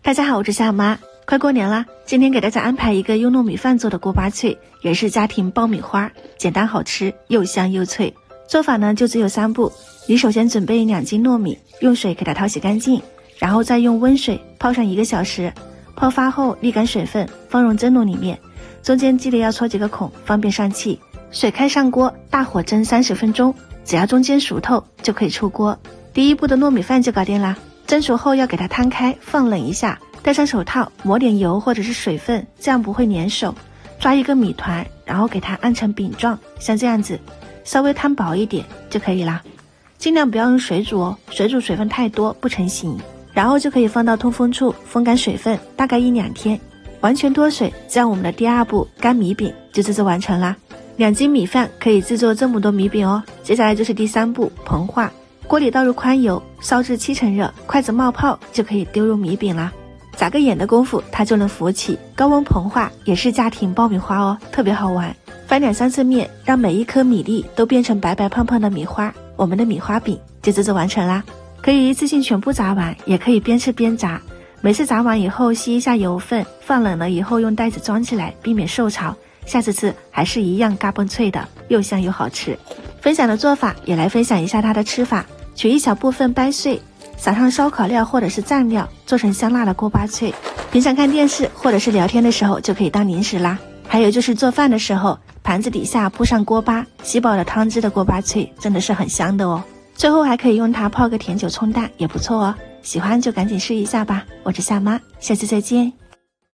大家好，我是夏媽。快過年啦，今天給大家安排一個用糯米飯做的鍋巴脆，也是家庭爆米花，簡單好吃，又香又脆。做法呢就只有3步。你首先準備2斤糯米，用水給它淘洗乾淨，然後再用溫水泡上1個小時。泡發後瀝乾水分，放入蒸籠裡面，中間記得要戳幾個孔，方便上氣。水開上鍋，大火蒸30分鐘，只要中間熟透就可以出鍋。第1步的糯米飯就搞定啦。蒸熟後要給它攤開，放冷一下，戴上手套，抹點油或者是水分，這樣不會粘手。抓一個米團，然後給它按成餅狀，像這樣子，稍微攤薄一點就可以啦。盡量不要用水煮哦，水煮水分太多不成型。然後就可以放到通風處風乾水分，大概1-2天，完全脫水，這樣我們的第2步乾米餅就製作完成啦。2斤米飯可以製作這麼多米餅哦。接下來就是第3步膨化。鍋裡倒入寬油，燒至7成熱，筷子冒泡就可以丟入米餅啦。眨個眼的功夫它就能浮起，高溫膨化也是家庭爆米花哦，特別好玩。翻2-3次面，讓每一顆米粒都變成白白胖胖的米花，我們的米花餅就製作完成啦。可以一次性全部炸完，也可以邊吃邊炸。每次炸完以後吸一下油分，放冷了以後用袋子裝起來，避免受潮。下次吃還是一樣嘎嘣脆的，又香又好吃。分享的做法也來分享一下它的吃法。取一小部分掰碎，撒上燒烤料或者是蘸料，做成香辣的鍋巴脆。平常看電視或者是聊天的時候就可以當零食啦。還有就是做飯的時候，盤子底下鋪上鍋巴，吸飽了湯汁的鍋巴脆真的是很香的哦。最後還可以用它泡個甜酒沖蛋也不錯哦。喜歡就趕緊試一下吧。我是夏媽，下次再見。